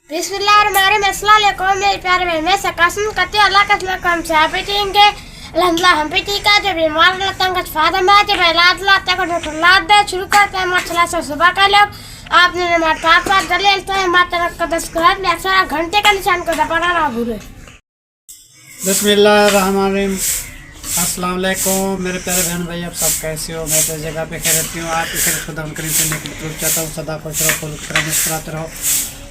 बिस्मिल्लाहिर्रहमानिर्रहीम, अस्सलाम वालेकुम मेरे प्यारे बहन। मैं कसम करती हूँ अल्लाह कसम को हम चाय पीटेंगे अल्हम्दुलिल्लाह हम पीटी का जो बीमार रहता है फायदा में जब लाद लाते को लाद दे शुरू करते हैं मसला से सुबह का लोग आपने हमारे पास दलील तो है माता का 10 घंटे का निशान को दबाना ना भूले। बिस्मिल्लाहिर्रहमानिर्रहीम, अस्सलाम वालेकुम मेरे प्यारे बहन भाई, आप सब कैसे हो? मैं तो जगह पे खैर रहती हूँ। आपकी खैर खुदा करीम से निकल चाहता हूँ। सदा खुश रहो, मुस्कुराते रहो।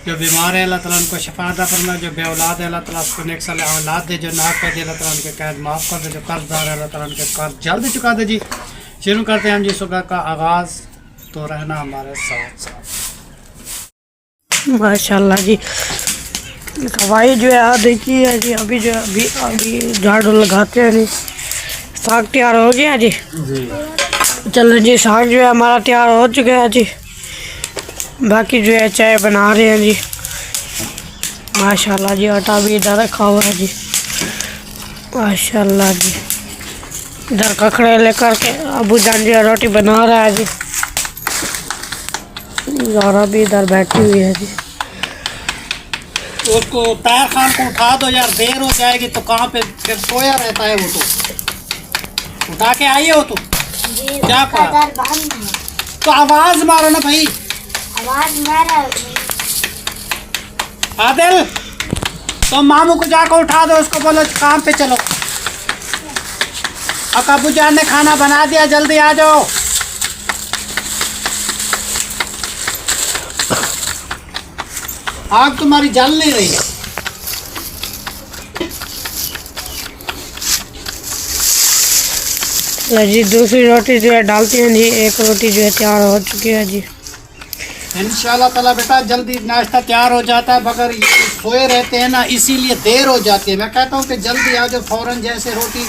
जो बीमार है अल्लाह ताला उनको शफा अता फरमाए, जो बे औलाद है अल्लाह ताला उसको नेक साल औलाद दे, जो नाक पे दे अल्लाह ताला उनके कैद माफ़ कर दे, जो कर्जदार है अल्लाह ताला उनके कर्ज जल्द चुका दे। जी शुरू करते हैं हम जी सुबह का आगाज़, तो रहना हमारे साथ साथ। माशाल्लाह जी, हवाई जो है देखिए जी, अभी जो अभी झाड़ू लगाते हैं जी। साग तैयार हो गया जी। चलो जी, साग जो है हमारा तैयार हो चुका है जी। बाकी जो है चाय बना रहे हैं जी। माशाल्लाह जी, आटा भी इधर रखा हुआ है जी। माशाल्लाह जी, इधर ककड़े लेकर के अबू जान जी रोटी बना रहा है जी। ज़ारा भी इधर बैठी हुई है जी। उसको तायर खान को उठा दो यार, देर हो जाएगी तो कहाँ पे फिर सोया रहता है वो। तो उठा के आइए हो तो क्या कहा? तो आवाज मारो ना भाई, आवाज मारा आदिल। तो मामू को जाकर उठा दो, उसको बोलो काम पे चलो। अब अबू जान ने खाना बना दिया, जल्दी आ जाओ। आग तुम्हारी जल नहीं रही है। जी दूसरी रोटी जो है डालती हैं जी। एक रोटी जो है तैयार हो चुकी है जी। इंशाल्लाह ताला बेटा जल्दी नाश्ता तैयार हो जाता है, मगर ये सोए रहते हैं ना इसीलिए देर हो जाती है। मैं कहता हूँ कि जल्दी आ जाओ, फौरन जैसे रोटी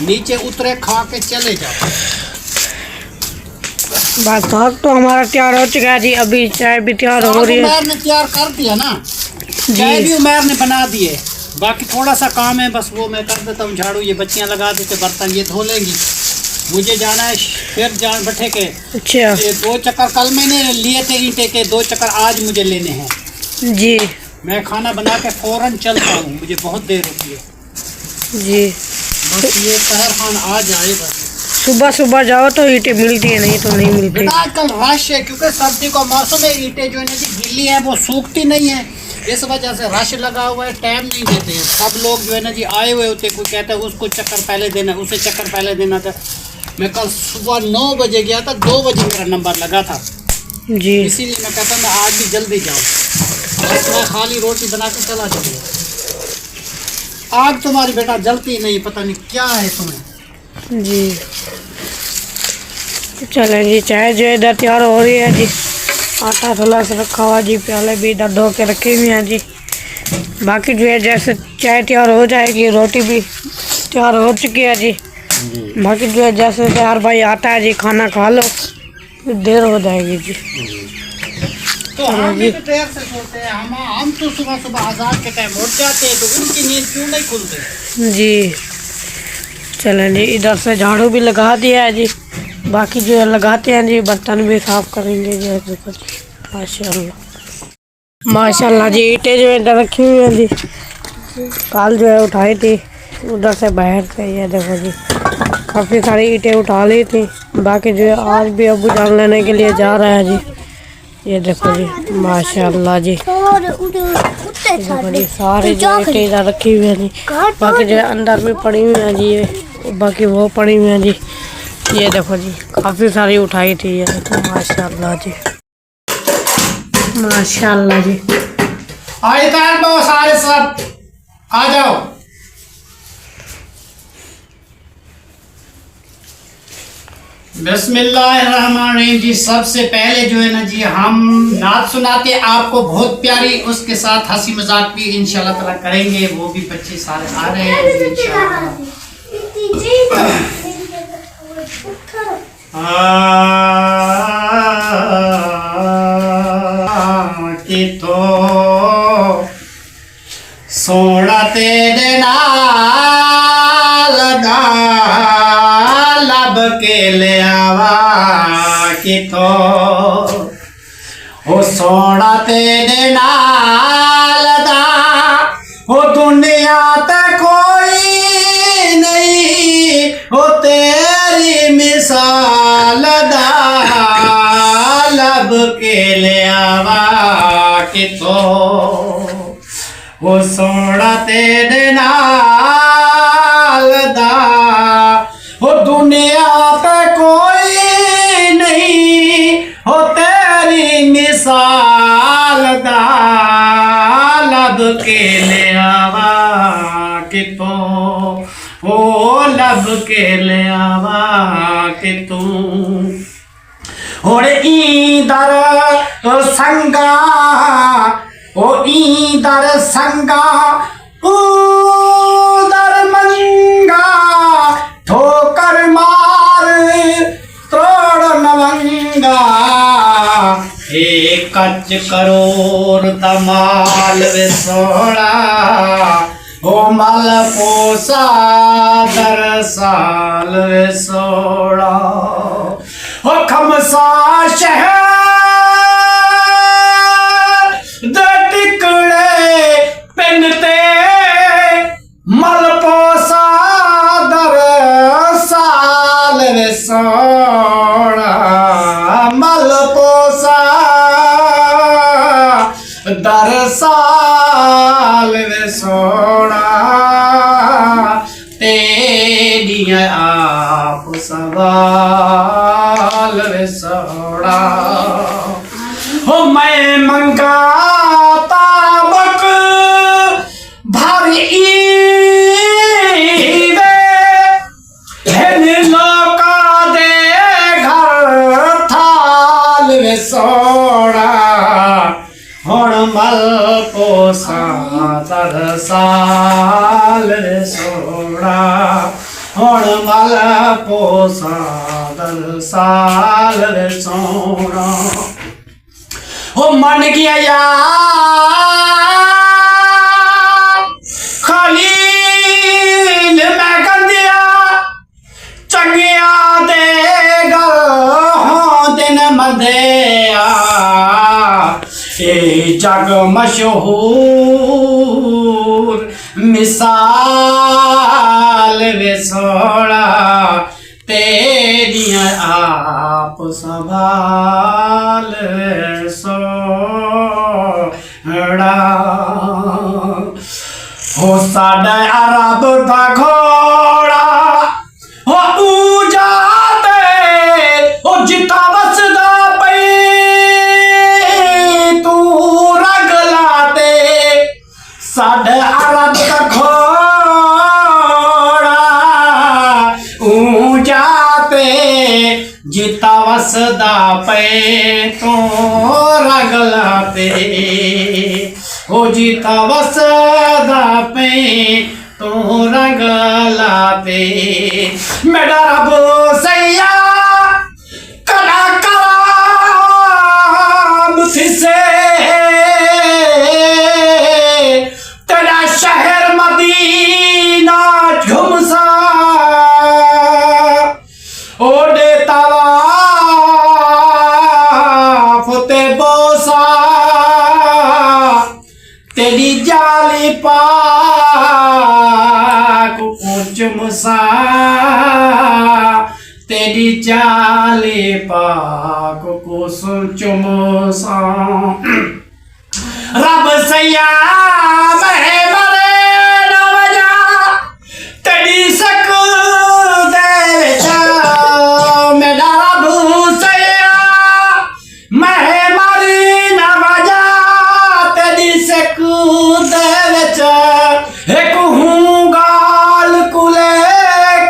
नीचे उतरे खा के चले जाओ। बस साग तो हमारा तैयार हो चुका है जी। अभी चाय भी तैयार हो रही है। उमर ने तैयार कर दिया ना, चाय भी उमर ने बना दिए। बाकी थोड़ा सा काम है, बस वो मैं कर देता हूँ। झाड़ू ये बच्चियाँ लगा देते, बर्तन ये धो लेंगी। मुझे जाना है फिर जान बैठे के। अच्छा, ये 2 चक्कर कल मैंने लिए थे ईंटे के, 2 चक्कर आज मुझे लेने हैं जी। मैं खाना बना के फौरन चलता हूँ, मुझे बहुत देर होती है जी। बस ये सहर खान आ जाए बस। सुबह सुबह जाओ तो ईंटें मिलती है, नहीं तो नहीं मिलती। बेटा आजकल रश है, क्योंकि सर्दी का मौसम है। ईंटें जो है ना जी गीली है, वो सूखती नहीं है, इस वजह से रश लगा हुआ है। टाइम नहीं देते हैं सब लोग जो है ना जी आए हुए होते। कोई कहता है उसको चक्कर पहले देना, उसे चक्कर पहले देना था। मैं कल सुबह 9 बजे गया था, 2 बजे मेरा नंबर लगा था जी। इसीलिए मैं कहता हूँ आज भी जल्दी जाओ। बस मैं खाली रोटी बना के चला जाऊँगा। आग तुम्हारी बेटा जलती नहीं, पता नहीं क्या है तुम्हें जी। चलें जी, चाय जो है इधर तैयार हो रही है जी। आटा थोड़ा सा रखा हुआ जी, प्याले भी इधर धो के रखे हुए हैं जी। बाकी जो है जैसे चाय तैयार हो जाएगी, रोटी भी तैयार हो चुकी है जी। बाकी जो है जैसे तैयार भाई आता है जी, खाना खा लो, देर हो जाएगी जी। तो हम भी तो देर से सोते हैं। हम तो सुबह सुबह आज़ान के टाइम उठ जाते हैं, तो उनकी नींद क्यों नहीं खुलती जी। चलें जी, इधर से झाड़ू भी लगा दिया है जी। बाकी जो है लगाते हैं जी, बर्तन भी साफ करेंगे जी। माशाल्लाह माशाल्लाह जी, ईंटें जो है इधर रखी हुई हैं जी। कल जो है उठाई थी उधर से बाहर से, ये देखो जी काफ़ी सारी ईंटें उठा ली थी। बाकी जो है आज भी अबू जान लेने के लिए जा रहा है जी। ये देखो जी माशाल्लाह जी, देखो जी सारी जो ईंटें इधर रखी हुई हैं जी। बाकी जो है अंदर भी पड़ी हुई हैं जी, ये बाकी वो पड़ी हुई हैं जी। ये देखो जी काफ़ी सारी उठाई थी। ये देखो माशाल्लाह जी, माशाल्लाह जी। आए सारे सब आ जाओ। बिस्मिल्लाहिर्रहमानिर्रहीम जी। सबसे पहले जो है ना जी हम नात सुनाते आपको बहुत प्यारी, उसके साथ हंसी मजाक भी इंशाल्लाह ताला करेंगे। वो भी बच्चे सारे आ रहे हैं इंशाल्लाह। कि तो सोना तेरे नाल लब के ले आवा कि तो ओ सोना तेरे नाल कितों वो सोना तेरे नाल दा वो दुनिया पे कोई नहीं हो तेरी मिसाल दा लब के ले आवा कितों वो लब के ले आवा कितों और ईदर संगा ओ ईदर संगा उदर मंगा ठोकर मार तोड़ नवंगा एक कच करोड़ दमाल विसोड़ा ओ मल पोसा दर साल विसोड़ा ओ खमसा शहर दे टिकड़े पिनते मल पोसा दर साल विसोड़ा मल पोसा दर साल विसोड़ा तेरिया आप सवाल विसोड़ा हो मैं मंगा ताबक भरी लोका दे घर थाल विसोड़ा हुण मल पोसा दर साल विसोड़ा हुण मल पोसा दर साल विसोड़ा हो मन गया यार खलील मैं गंदिया चंगिया दे गल हो दिन मदया ए जग मशहूर मिसाल विसोड़ा तेरिया आप संभाल सोड़ा हो साडा अरब दा घोड़ा हो ऊजा ते हो जिता वसदा पई तू रगला ते साडा अरब दा घोड़ा ऊजा ते जिता वसदा पे तो रगला पे हो जिता वसदा पे तो रगला पे मेरा रब सैया कला कराम से तेरा शहर मदीना झुमसा ओडे तवाफ ते बोसा तेरी जाली पाक चुमसा तेरी जाली पाक को चुमसा रब सैया मैं मरे नवजा तेरी सक दे मेरा रब सैया मैं मरी नवजा तेरी सक दे एक हूँ गाल कुले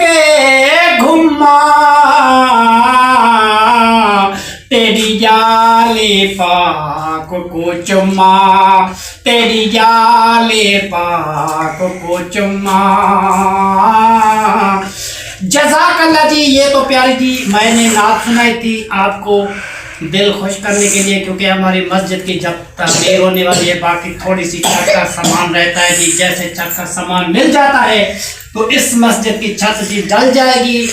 के घुमा तेरी जाली पाक को चुम्मा तेरी जाले पाक को चुम्मा। जज़ाकल्लाह जी। ये तो प्यारी जी मैंने नात सुनाई थी आपको दिल खुश करने के लिए, क्योंकि हमारी मस्जिद की जब तमीर होने वाली है, बाकी थोड़ी सी छत का सामान रहता है जी। जैसे छत का सामान मिल जाता है तो इस मस्जिद की छत जी डल जाएगी।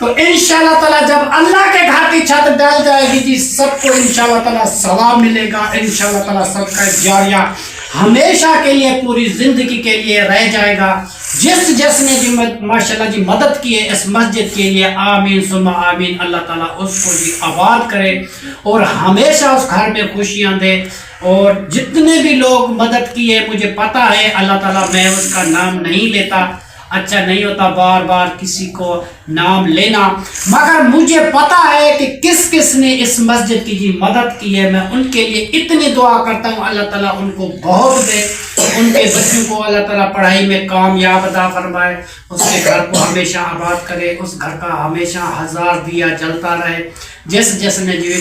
तो इंशाअल्लाह ताला जब अल्लाह के घर की छत डल जाएगी जी, सबको इंशाअल्लाह ताला सवाब मिलेगा। इंशाअल्लाह ताला सबका जारिया हमेशा के लिए पूरी जिंदगी के लिए रह जाएगा। जिसने जी माशाल्लाह जी मदद की है इस मस्जिद के लिए, आमीन सुम्मा आमीन। अल्लाह ताला उसको जी आबाद करे और हमेशा उस घर में खुशियां दे اور جتنے بھی لوگ مدد کیے مجھے پتا ہے اللہ تعالیٰ، میں اس کا نام نہیں لیتا، اچھا نہیں ہوتا بار بار کسی کو نام لینا، مگر مجھے پتا ہے کہ کس کس نے اس مسجد کی مدد کی ہے۔ میں ان کے لیے اتنی دعا کرتا ہوں اللہ تعالیٰ ان کو بہت دے، ان کے بچوں کو اللہ تعالیٰ پڑھائی میں کامیاب عطا فرمائے، اس کے گھر کو ہمیشہ آباد کرے، اس گھر کا ہمیشہ 1000 دیا جلتا رہے، جس نے جو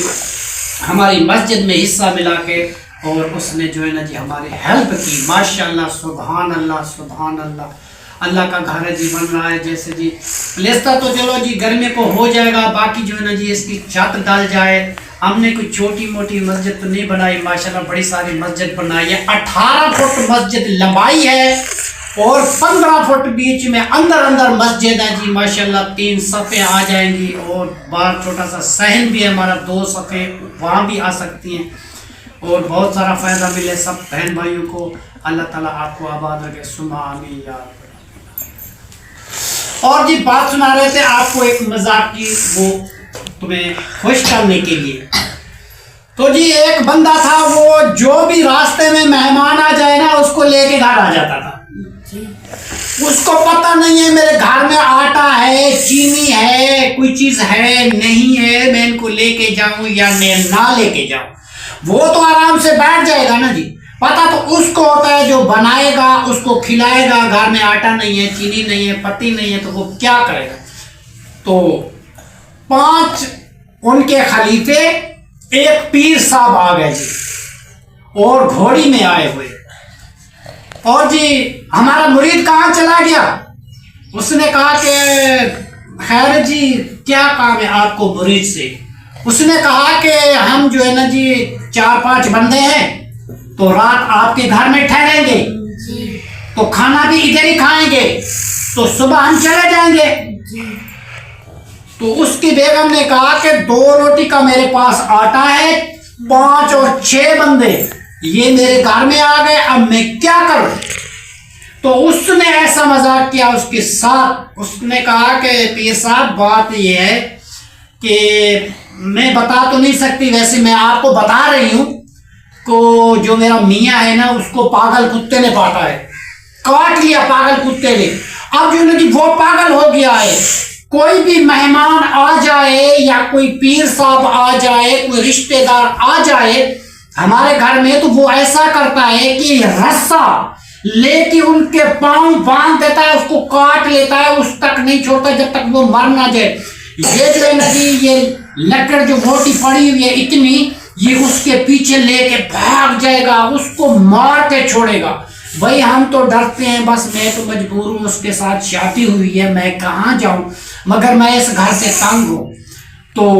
ہماری مسجد میں حصہ ملا کے اور اس نے جو ہے نا جی ہماری ہیلپ کی، ماشاءاللہ، سبحان اللہ سبحان اللہ۔ اللہ کا گھر ہے جی بن رہا ہے، جیسے جی پلستر تو چلو جی گرمی کو ہو جائے گا، باقی جو ہے نا جی اس کی چھت ڈال جائے۔ ہم نے کوئی چھوٹی موٹی مسجد تو نہیں بنائی، ماشاءاللہ بڑی ساری مسجد بنائی ہے۔ 18 فٹ مسجد لمبائی ہے اور 15 فٹ بیچ میں اندر مسجد ہے جی، ماشاءاللہ 3 صفیں آ جائیں گی، اور باہر چھوٹا سا صحن بھی ہے ہمارا، 2 صفیں وہاں بھی آ سکتی ہیں، اور بہت سارا فائدہ ملے سب بہن بھائیوں کو۔ اللہ تعالیٰ آپ کو آباد رکھے، سما آمین یا رب۔ اور جی بات سنا رہے تھے آپ کو ایک مذاق کی، وہ تمہیں خوش کرنے کے لیے۔ تو جی ایک بندہ تھا، وہ جو بھی راستے میں مہمان آ جائے نا اس کو لے کے گھر آ جاتا تھا۔ اس کو پتہ نہیں ہے میرے گھر میں آٹا ہے، چینی ہے، کوئی چیز ہے نہیں ہے، میں ان کو لے کے جاؤں یا میں نہ لے کے جاؤں۔ وہ تو آرام سے بیٹھ جائے گا نا جی، پتہ تو اس کو ہوتا ہے جو بنائے گا اس کو کھلائے گا، گھر میں آٹا نہیں ہے، چینی نہیں ہے، پتی نہیں ہے، تو وہ کیا کرے گا؟ تو 5 ان کے خلیفے، ایک پیر صاحب آ گئے جی، اور گھوڑی میں آئے ہوئے، اور جی ہمارا مرید کہاں چلا گیا؟ اس نے کہا کہ خیر جی کیا کام ہے آپ کو مرید سے؟ اس نے کہا کہ ہم جو ہے نا جی 4-5 بندے ہیں، تو رات آپ کے گھر میں ٹھہریں گے، تو کھانا بھی ادھر ہی کھائیں گے، تو صبح ہم چلے جائیں گے۔ تو اس کی بیگم نے کہا کہ 2 روٹی کا میرے پاس آٹا ہے، 5 اور 6 بندے یہ میرے گھر میں آ گئے، اب میں کیا کروں؟ تو اس نے ایسا مذاق کیا اس کے ساتھ، اس نے کہا کہ پیر صاحب بات یہ ہے کہ میں بتا تو نہیں سکتی، ویسے میں آپ کو بتا رہی ہوں کو جو میرا میاں ہے نا اس کو پاگل کتے نے کاٹا ہے، کاٹ لیا پاگل کتے نے۔ اب جو ہے وہ پاگل ہو گیا ہے، کوئی بھی مہمان آ جائے یا کوئی پیر صاحب آ جائے، کوئی رشتہ دار آ جائے ہمارے گھر میں، تو وہ ایسا کرتا ہے کہ رسا لے کے ان کے پاؤں باندھ دیتا ہے، اس کو کاٹ لیتا ہے، اس تک نہیں چھوڑتا جب تک وہ مر نہ جائے۔ یہ جو ہے نا یہ لکڑ جو موٹی پڑی ہوئی ہے اتنی، یہ اس کے پیچھے لے کے بھاگ جائے گا، اس کو مار کے چھوڑے گا۔ بھائی ہم تو ڈرتے ہیں، بس میں تو مجبور ہوں، اس کے ساتھ شادی ہوئی ہے، میں کہاں جاؤں، مگر میں اس گھر سے تنگ ہوں۔ تو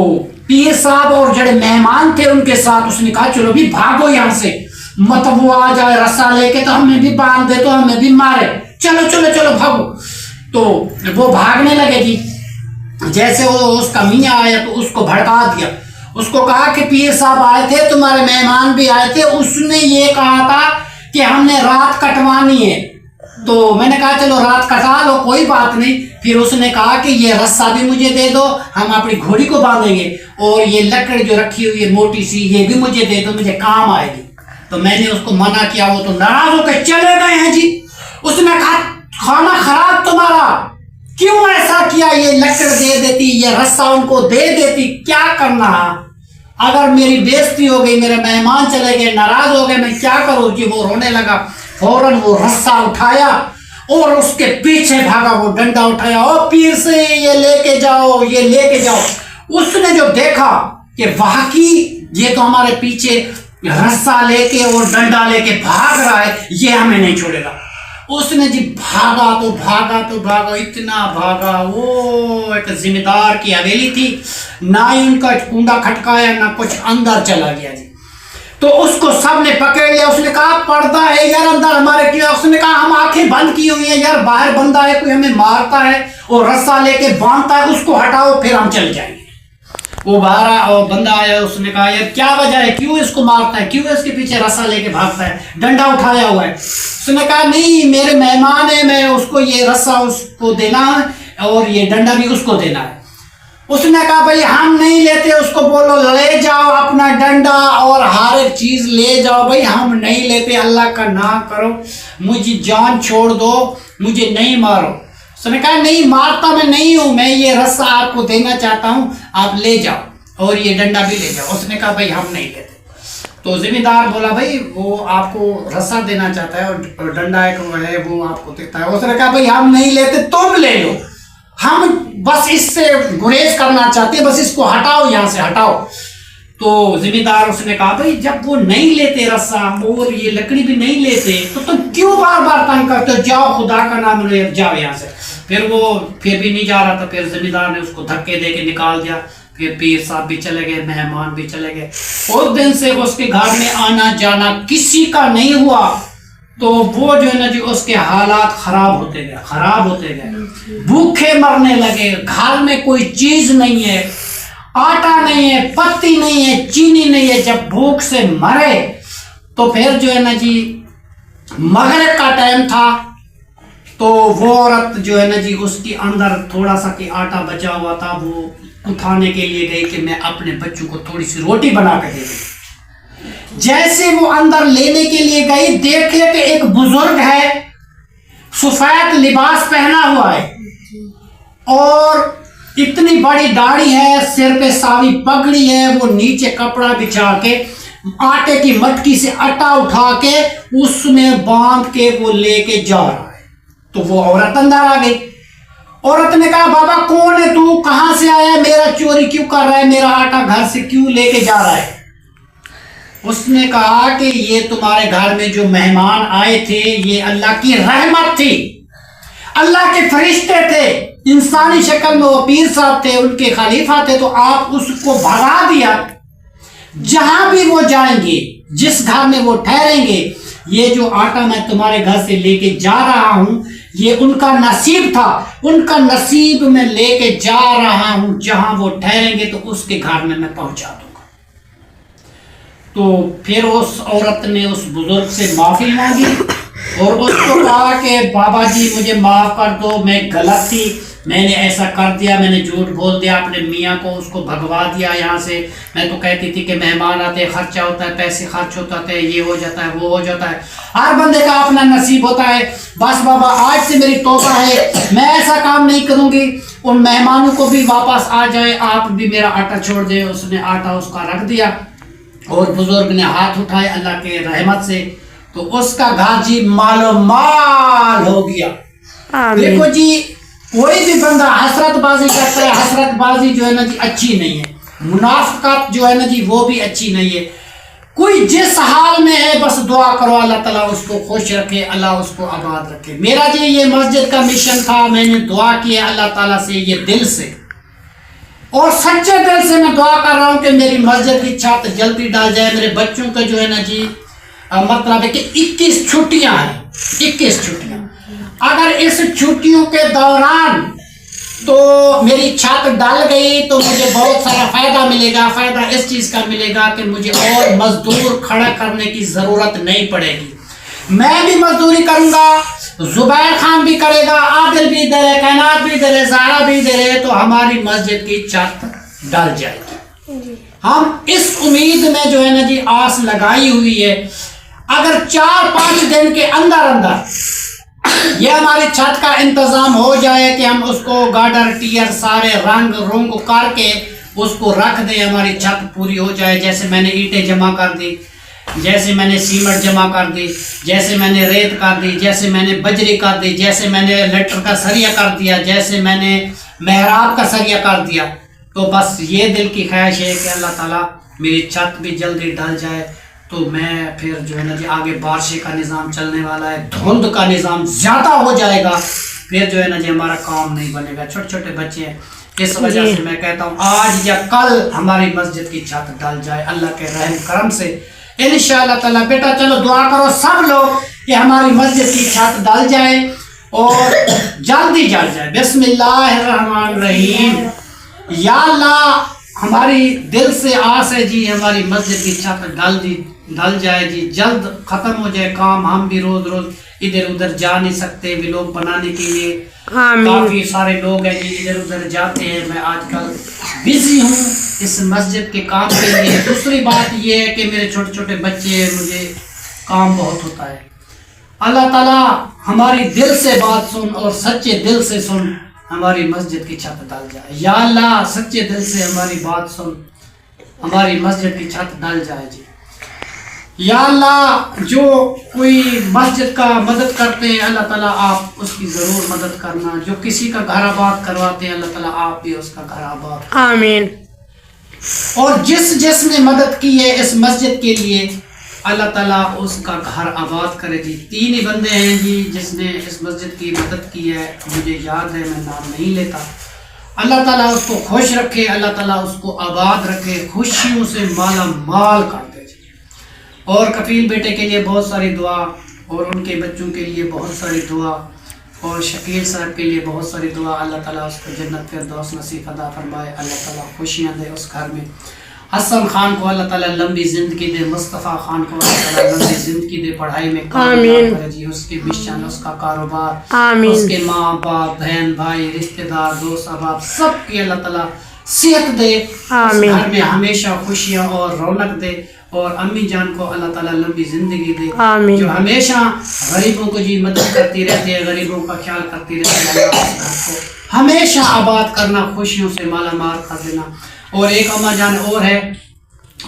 پیر صاحب اور جڑے مہمان تھے ان کے ساتھ اس نے کہا چلو بھی بھاگو یہاں سے، مطلب وہ آ جائے رسا لے کے تو ہمیں بھی باندھ دے تو ہمیں بھی مارے، چلو چلو چلو بھاگو۔ تو وہ بھاگنے لگے جی، جیسے وہ اس کا میاں آیا تو اس کو بھڑکا دیا، اس کو کہا کہ پیر صاحب آئے تھے، تمہارے مہمان بھی آئے تھے، اس نے یہ کہا تھا کہ ہم نے رات کٹوانی ہے، تو میں نے کہا چلو رات کٹا لو کوئی بات نہیں۔ پھر اس نے کہا کہ یہ رسا بھی مجھے دے دو، ہم اپنی گھوڑی کو باندھیں گے، اور یہ لکڑ جو رکھی ہوئی ہے موٹی سی یہ بھی مجھے دے دو، مجھے کام آئے گی۔ تو میں نے اس کو منع کیا، وہ تو ناراض ہو کے چلے گئے ہیں جی۔ اس نے کہا کھانا خراب تمہارا، کیوں ایسا کیا، یہ لکڑ دے دیتی، یہ رسا ان کو دے دیتی، کیا کرنا، اگر میری بےزتی ہو گئی، میرے مہمان چلے گئے، ناراض ہو گئے، میں کیا کروں جی۔ وہ رونے لگا، فوراً وہ رسا اٹھایا اور اس کے پیچھے بھاگا، وہ ڈنڈا اٹھایا، او پیر سے یہ لے کے جاؤ، یہ لے کے جاؤ۔ اس نے جو دیکھا کہ واقعی یہ تو ہمارے پیچھے رسا لے کے اور ڈنڈا لے کے بھاگ رہا ہے، یہ ہمیں نہیں چھوڑے گا۔ اس نے جی بھاگا تو بھاگا تو بھاگا، اتنا بھاگا، وہ ایک ذمہ دار کی حویلی تھی، نہ ہی ان کا کنڈا کھٹکایا نہ کچھ، اندر چلا گیا جی۔ تو اس کو سب نے پکڑ لیا، اس نے کہا پردہ ہے یار اندر ہمارے کیا، اس نے کہا ہم آنکھیں بند کی ہوئی ہیں یار، باہر بندہ ہے کوئی ہمیں مارتا ہے اور رسا لے کے باندھتا ہے، اس کو ہٹاؤ پھر ہم چل جائیں گے۔ وہ باہر اور بندہ آیا، اس نے کہا یار کیا وجہ ہے، کیوں اس کو مارتا ہے، کیوں اس کے پیچھے رسا لے کے بھاگتا ہے، ڈنڈا اٹھایا ہوا ہے۔ اس نے کہا نہیں میرے مہمان ہیں، میں اس کو یہ رسا اس کو دینا ہے اور یہ ڈنڈا بھی اس کو دینا ہے۔ उसने कहा भाई हम नहीं लेते, उसको बोलो ले जाओ अपना डंडा और हर एक चीज ले जाओ, भाई हम नहीं लेते, अल्लाह का नाम करो, मुझे जान छोड़ दो, मुझे नहीं मारो। उसने कहा नहीं मारता मैं नहीं हूं, मैं ये रस्सा आपको देना चाहता हूं, आप ले जाओ और ये डंडा भी ले जाओ। उसने कहा भाई हम नहीं लेते। तो जिम्मेदार बोला भाई वो आपको रस्सा देना चाहता है और डंडा एक है वो आपको देता है। उसने कहा भाई हम नहीं लेते, तुम ले लो, हम बस इससे गुरेज करना चाहते हैं, बस इसको हटाओ, यहाँ से हटाओ। तो जिम्मेदार उसने कहा भाई जब वो नहीं लेते रस्सा और ये लकड़ी भी नहीं लेते तो तुम क्यों बार बार तंग करते हो, जाओ खुदा का नाम ले जाओ यहाँ से। फिर वो फिर भी नहीं जा रहा था, फिर जिम्मेदार ने उसको धक्के दे के निकाल दिया। फिर पीर साहब भी चले गए, मेहमान भी चले गए। उस दिन से उसके घर में आना जाना किसी का नहीं हुआ। तो वो जो है ना जी उसके हालात खराब होते गए, भूखे मरने लगे, घर में कोई चीज नहीं है, आटा नहीं है, पत्ती नहीं है, चीनी नहीं है। जब भूख से मरे तो फिर जो है ना जी मगरिब का टाइम था, तो वो औरत जो है ना जी उसके अंदर थोड़ा सा कि आटा बचा हुआ था, वो उठाने के लिए गई कि मैं अपने बच्चों को थोड़ी सी रोटी बना कर दे दूं। जैसे वो अंदर लेने के लिए गई, देखे कि एक बुजुर्ग है, सफेद लिबास पहना हुआ है और इतनी बड़ी दाढ़ी है, सिर पे सावी पगड़ी है, वो नीचे कपड़ा बिछा के आटे की मटकी से आटा उठा के उसमें बांध के वो लेके जा रहा है। तो वो औरत अंदर आ गई। औरत ने कहा बाबा कौन है तू, कहां से आया, मेरा चोरी क्यों कर रहा है, मेरा आटा घर से क्यों लेके जा रहा है। उसने कहा कि ये तुम्हारे घर में जो मेहमान आए थे ये अल्लाह की रहमत थी, अल्लाह के फरिश्ते थे, इंसानी शक्ल में वो पीर साहब थे, उनके खलीफा थे, तो आप उसको भगा दिया। जहां भी वो जाएंगे, जिस घर में वो ठहरेंगे, ये जो आटा मैं तुम्हारे घर से लेके जा रहा हूं ये उनका नसीब था, उनका नसीब में लेके जा रहा हूं, जहां वो ठहरेंगे तो उसके घर में मैं पहुंचा दूंगा। तो फिर उस औरत ने उस बुजुर्ग से माफी मांगी और उसको कहा कि बाबा जी मुझे माफ कर दो, मैं गलत थी, मैंने ऐसा कर दिया, मैंने झूठ बोल दिया अपने मियाँ को, उसको भगवा दिया यहाँ से। मैं तो कहती थी कि मेहमान आते, खर्चा होता है, पैसे खर्च होता है, ये हो जाता है, वो हो जाता है, हर बंदे का अपना नसीब होता है। बस बाबा आज से मेरी तौबा है, मैं ऐसा काम नहीं करूँगी, उन मेहमानों को भी वापस आ जाए, आप भी मेरा आटा छोड़ दे। उसने आटा उसका रख दिया और बुजुर्ग ने हाथ उठाए अल्लाह के रहमत से, तो उसका घर जी मालो माल हो गया। देखो जी कोई भी बंदा हसरतबाजी करता है, हसरतबाजी जो है ना जी अच्छी नहीं है, मुनाफिकत जो है ना जी वो भी अच्छी नहीं है। कोई जिस हाल में है बस दुआ करो अल्लाह ताला उसको खुश रखे, अल्लाह उसको आबाद रखे। मेरा जी ये मस्जिद का मिशन था, मैंने दुआ की है अल्लाह ताला से, ये दिल से और सच्चे दिल से मैं दुआ कर रहा हूँ कि मेरी मस्जिद की छत जल्दी डाल जाए। मेरे बच्चों का जो है ना जी मतलब है कि 21 छुट्टियां हैं, 21 छुट्टियां, अगर इस छुट्टियों के दौरान तो मेरी छत डल गई तो मुझे बहुत सारा फायदा मिलेगा। फायदा इस चीज का मिलेगा कि मुझे और मजदूर खड़ा करने की जरूरत नहीं पड़ेगी, मैं भी मजदूरी करूंगा, जुबैर खान भी करेगा, आदिल भी इधर है, कायनात भी इधर है, ज़ारा भी इधर है, तो हमारी मस्जिद की छत डल जाएगी। हम इस उम्मीद में जो है ना जी आस लगाई हुई है, अगर 4-5 दिन के अंदर अंदर ये हमारी छत का इंतजाम हो जाए कि हम उसको गार्डर टियर सारे रंग रुंग करके उसको रख दें, हमारी छत पूरी हो जाए। जैसे मैंने ईंटें जमा कर दी, जैसे मैंने सीमेंट जमा कर दी, जैसे मैंने रेत कर दी, जैसे मैंने बजरी कर दी, जैसे मैंने लेटर का सरिया कर दिया, जैसे मैंने मेहराब का सरिया कर दिया, तो बस ये दिल की ख्वाहिश है कि अल्लाह ताला मेरी छत भी जल्दी ढल जाए। तो मैं फिर जो है ना जी आगे बारिश का निज़ाम चलने वाला है, धुंध का निज़ाम ज़्यादा हो जाएगा, फिर जो है ना जी हमारा काम नहीं बनेगा, छोटे छोटे बच्चे हैं। इस वजह से मैं कहता हूँ आज या कल हमारी मस्जिद की छत डल जाए अल्लाह के रहम करम से इंशाअल्लाह ताला। बेटा चलो दुआ करो सब लोग कि हमारी मस्जिद की छत डल जाए और जल्दी जल जाए। बिस्मिल्लाहिर्रहमानिर्रहीम। या अल्लाह हमारी दिल से आस है जी हमारी मस्जिद की छत डल ڈل جائے جی، جلد ختم ہو جائے کام. ہم بھی روز روز ادھر ادھر جا نہیں سکتے ولاگ بنانے کے لیے. کافی سارے لوگ ہیں جی ادھر ادھر جاتے ہیں. میں آج کل بزی ہوں اس مسجد کے کام کے لیے. دوسری بات یہ ہے کہ میرے چھوٹے چھوٹے بچے ہیں، مجھے کام بہت ہوتا ہے. اللہ تعالیٰ ہماری دل سے بات سن اور سچے دل سے سن، ہماری مسجد کی چھت ڈل جائے. یا اللہ سچے دل سے ہماری بات سن، ہماری مسجد کی چھت ڈل جائے جی. یا اللہ جو کوئی مسجد کا مدد کرتے ہیں اللہ تعالیٰ آپ اس کی ضرور مدد کرنا. جو کسی کا گھر آباد کرواتے ہیں اللہ تعالیٰ آپ بھی اس کا گھر آباد. آمین. اور جس نے مدد کی ہے اس مسجد کے لیے اللہ تعالیٰ اس کا گھر آباد کرے جی. 3 ہی بندے ہیں جی جس نے اس مسجد کی مدد کی ہے، مجھے یاد ہے، میں نام نہیں لیتا. اللہ تعالیٰ اس کو خوش رکھے، اللہ تعالیٰ اس کو آباد رکھے، خوشیوں سے مالا مال کر دے جی. اور کفیل بیٹے کے لیے بہت ساری دعا، اور ان کے بچوں کے لیے بہت ساری دعا، اور شکیل صاحب کے لیے بہت ساری دعا. اللہ تعالیٰ اس کو جنت فردوس نصیب عطا فرمائے. اللہ تعالیٰ خوشیاں دے اس گھر میں. حسن خان کو اللہ تعالیٰ لمبی زندگی دے، مصطفیٰ خان کو اللہ تعالیٰ لمبی زندگی دے، پڑھائی میں کامیاب کرے جی. اس کے مشن، اس کا کاروبار، اس کے ماں باپ، بہن بھائی، رشتہ دار، دوست احباب سب کی اللہ تعالیٰ صحت دے. اس گھر میں ہمیشہ خوشیاں اور رونق دے. اور امی جان کو اللہ تعالیٰ لمبی زندگی دے، جو ہمیشہ غریبوں کو جی مدد کرتی رہتی ہے، غریبوں کا خیال کرتی رہتی ہے. اس گھر کو ہمیشہ آباد کرنا، خوشیوں سے مالا مال کر دینا. اور ایک اماں جان اور ہے،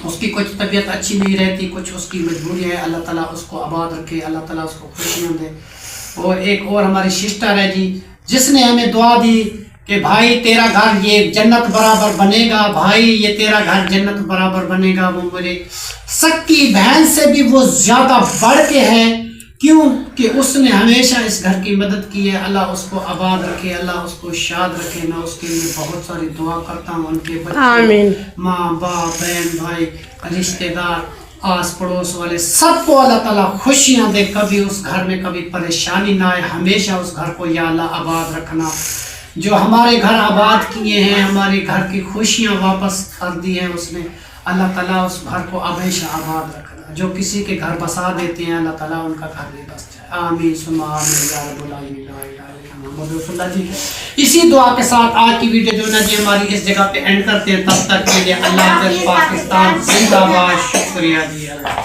اس کی کچھ طبیعت اچھی نہیں رہتی، کچھ اس کی مجبوری ہے. اللہ تعالیٰ اس کو آباد رکھے، اللہ تعالیٰ اس کو خوشیاں دے. اور ایک اور ہماری سسٹر ہے جی جس نے ہمیں دعا دی کہ بھائی تیرا گھر یہ جنت برابر بنے گا، بھائی یہ تیرا گھر جنت برابر بنے گا. وہ میرے سکی بہن سے بھی وہ زیادہ بڑھ کے ہے. کیوں کہ اس نے ہمیشہ اس گھر کی مدد کی ہے. اللہ اس کو آباد رکھے، اللہ اس کو شاد رکھے. میں اس کے لیے بہت ساری دعا کرتا ہوں. ان کے بچے، ماں باپ، بہن بھائی، رشتہ دار، آس پڑوس والے سب کو اللہ تعالیٰ خوشیاں دے. کبھی اس گھر میں کبھی پریشانی نہ آئے. ہمیشہ اس گھر کو یا اللہ آباد رکھنا. جو ہمارے گھر آباد کیے ہیں، ہمارے گھر کی خوشیاں واپس کر دی ہیں اس نے، اللہ تعالیٰ اس گھر کو ہمیشہ آباد رکھنا. جو کسی کے گھر بسا دیتے ہیں اللہ تعالیٰ ان کا گھر بھی بس جائے. آمین ثم آمین یا رب العالمین. لا الہ الا محمد رسول اللہ جی. اسی دعا کے ساتھ آج کی ویڈیو جو نا جی ہماری اس جگہ پہ اینڈ کرتے ہیں. تب تک کے لیے اللہ حافظ. پاکستان زندہ باد. شکریہ جی. اللہ